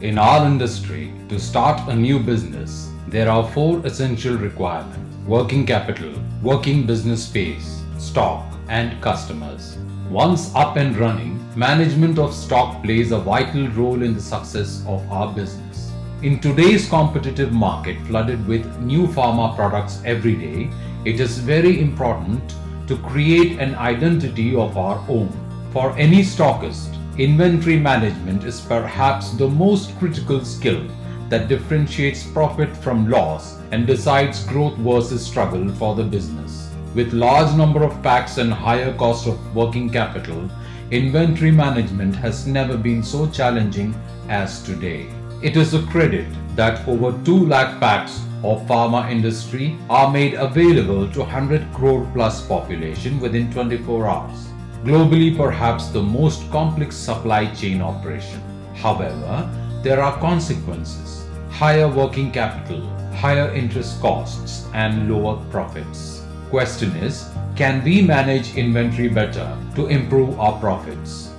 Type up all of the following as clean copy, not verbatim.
In our industry, to start a new business, there are four essential requirements: working capital, working business space, stock, and customers. Once up and running, management of stock plays a vital role in the success of our business. In today's competitive market flooded with new pharma products every day, it is very important to create an identity of our own. For any stockist, inventory management is perhaps the most critical skill that differentiates profit from loss and decides growth versus struggle for the business. With large number of packs and higher cost of working capital, inventory management has never been so challenging as today. It is a credit that over 2 lakh packs of pharma industry are made available to 100 crore plus population within 24 hours. Globally, perhaps the most complex supply chain operation. However, there are consequences: higher working capital, higher interest costs, and lower profits. Question is, can we manage inventory better to improve our profits?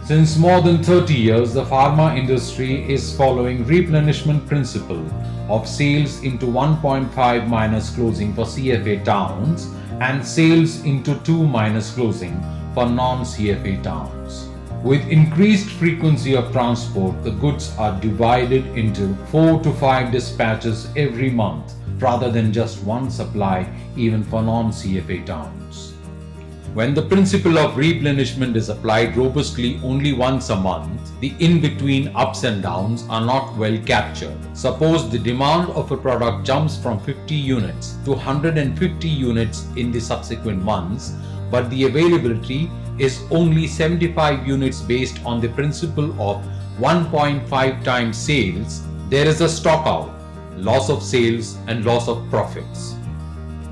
Since more than 30 years, the pharma industry is following replenishment principle of sales into 1.5 minus closing for CFA towns and sales into 2 minus closing for non-CFA towns. With increased frequency of transport, the goods are divided into 4 to 5 dispatches every month rather than just one supply even for non-CFA towns. When the principle of replenishment is applied robustly only once a month, the in-between ups and downs are not well captured. Suppose the demand of a product jumps from 50 units to 150 units in the subsequent months, but the availability is only 75 units based on the principle of 1.5 times sales, there is a stock out, loss of sales, and loss of profits.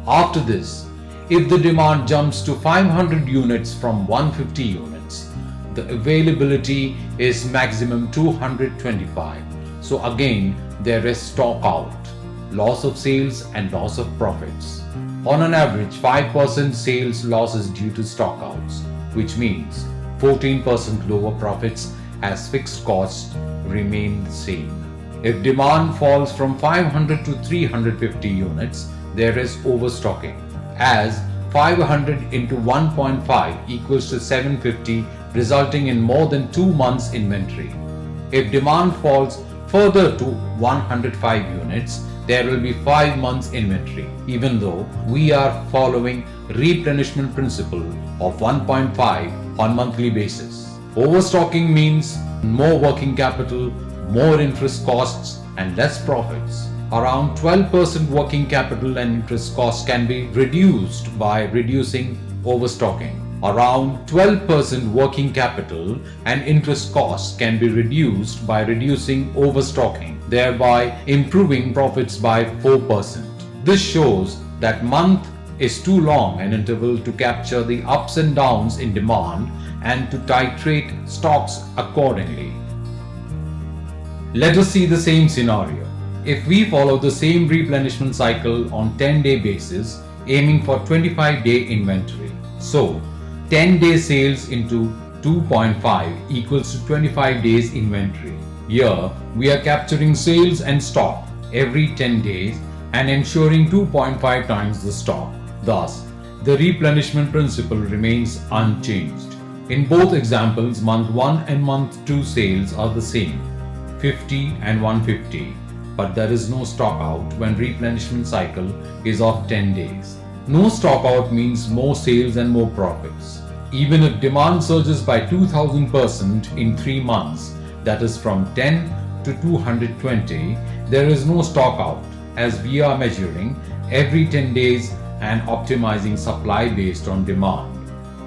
After this, if the demand jumps to 500 units from 150 units, the availability is maximum 225. So again, there is stock out, loss of sales, and loss of profits. On an average, 5% sales loss is due to stock outs, which means 14% lower profits as fixed costs remain the same. If demand falls from 500 to 350 units, there is overstocking, as 500 into 1.5 equals to 750, resulting in more than 2 months inventory. If demand falls further to 105 units, there will be 5 months inventory, even though we are following replenishment principle of 1.5 on monthly basis. Overstocking means more working capital, more interest costs, and less profits. Around 12% working capital and interest costs can be reduced by reducing overstocking. Around 12% working capital and interest costs can be reduced by reducing overstocking, thereby improving profits by 4%. This shows that month is too long an interval to capture the ups and downs in demand and to titrate stocks accordingly. Let us see the same scenario. If we follow the same replenishment cycle on 10-day basis, aiming for 25-day inventory. So, 10-day sales into 2.5 equals to 25 days inventory. Here, we are capturing sales and stock every 10 days and ensuring 2.5 times the stock. Thus, the replenishment principle remains unchanged. In both examples, month 1 and month 2 sales are the same, 50 and 150, but there is no stock out when replenishment cycle is of 10 days. No stock out means more sales and more profits. Even if demand surges by 2000% in 3 months, that is from 10 to 220, there is no stock out, as we are measuring every 10 days and optimizing supply based on demand.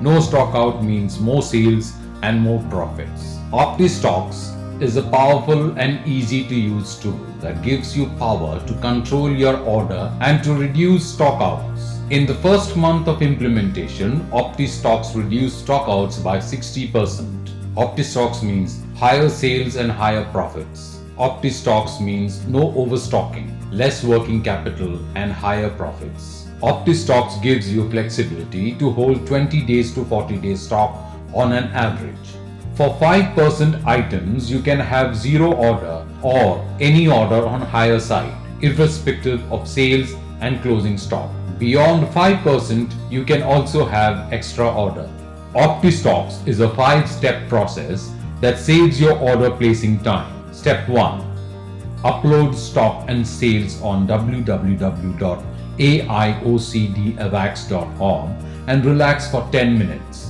No stock out means more sales and more profits. Optistox is a powerful and easy to use tool that gives you power to control your order and to reduce stockouts. In the first month of implementation, Optistox reduced stockouts by 60%. Optistox means higher sales and higher profits. Optistox means no overstocking, less working capital, and higher profits. Optistox gives you flexibility to hold 20 days to 40 days stock on an average. For 5% items, you can have zero order or any order on higher side, irrespective of sales and closing stock. Beyond 5%, you can also have extra order. Optistox is a 5-step process that saves your order placing time. Step 1. Upload stock and sales on www.aiocdavax.com and relax for 10 minutes.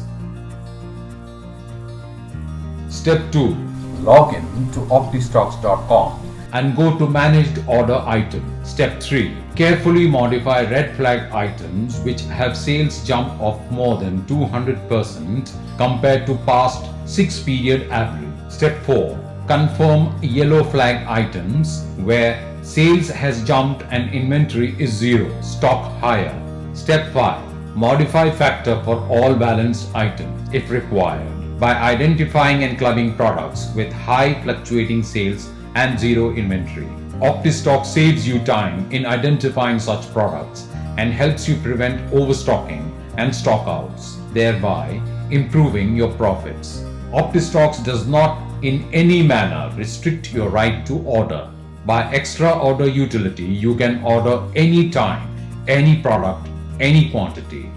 Step 2. Log in to optistox.com and go to managed order item. Step 3. Carefully modify red flag items which have sales jump of more than 200% compared to past 6-period average. Step 4. Confirm yellow flag items where sales has jumped and inventory is zero, stock higher. Step 5. Modify factor for all balanced items if required by identifying and clubbing products with high fluctuating sales and zero inventory. Optistox saves you time in identifying such products and helps you prevent overstocking and stockouts, thereby improving your profits. Optistox does not in any manner restrict your right to order. By extra order utility, you can order any time, any product, any quantity.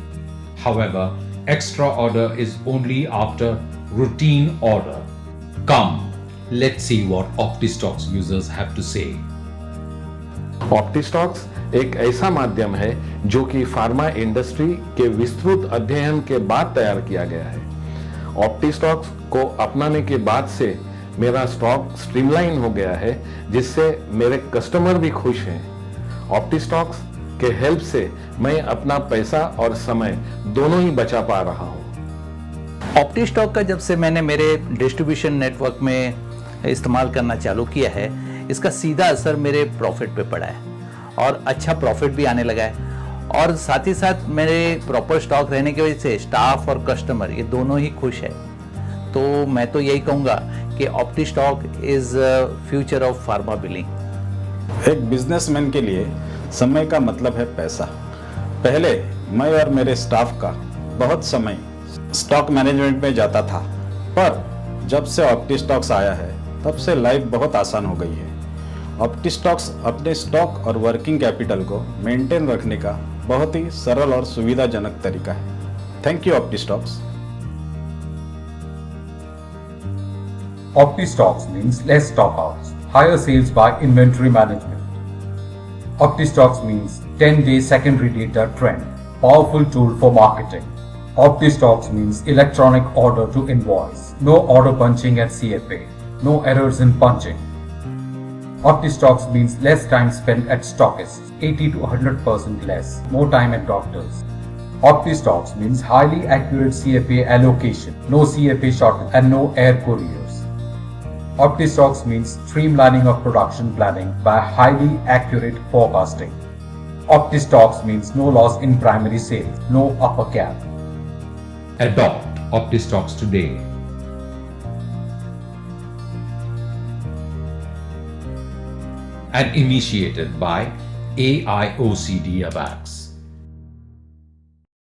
However, extra order is only after routine order. Come, let's see what Optistox users have to say. ऑप्टिस्टॉक्स एक ऐसा माध्यम है जो कि pharma industry के विस्तृत अध्ययन के बाद तैयार किया गया है। ऑप्टिस्टॉक्स को अपनाने के बाद से मेरा स्टॉक स्ट्रीमलाइन हो गया है, जिससे मेरे कस्टमर भी खुश हैं। ऑप्टिस्टॉक्स के हेल्प से मैं अपना पैसा और समय दोनों ही बचा पा रहा हूँ। ऑप्टिस्टॉक का जब से मैंने मेरे डिस्ट्रीब्यूशन नेटवर्क में इस्तेमाल करना चालू किया है, इसका सीधा असर मेरे प्रॉफिट पे पड़ा है और अच्छा प्रॉफिट भी आने लगा है। और साथ ही साथ मेरे प्रॉपर स्टॉक रहने की वजह से स्टाफ और कस्टमर ये दोनों ही खुश है। तो मैं तो यही कहूँगा कि Optistox is future of pharma billing. एक बिजनेसमैन के लिए समय का मतलब है पैसा। पहले मैं और मेरे स्टाफ का बहुत समय स्टॉक मैनेजमेंट में जाता था, पर जब से ऑप्टिस्टॉक्स आया है तब से लाइफ बहुत आसान हो गई है। ऑप्टिस्टॉक्स अपने स्टॉक और वर्किंग कैपिटल को मेंटेन रखने का बहुत ही सरल और सुविधाजनक तरीका है। Thank you Optistox. Optistox means less stockouts, higher sales by inventory management. Optistox means 10-day secondary data trend, powerful tool for marketing. Optistox means electronic order to invoice, no order punching at CFA, no errors in punching. Optistox means less time spent at stockists, 80 to 100% less, more time at doctors. Optistox means highly accurate CFA allocation, no CFA shortage and no air couriers. Optistox means streamlining of production planning by highly accurate forecasting. Optistox means no loss in primary sales, no upper cap. Adopt Optistox today. And initiated by AIOCD AVAX.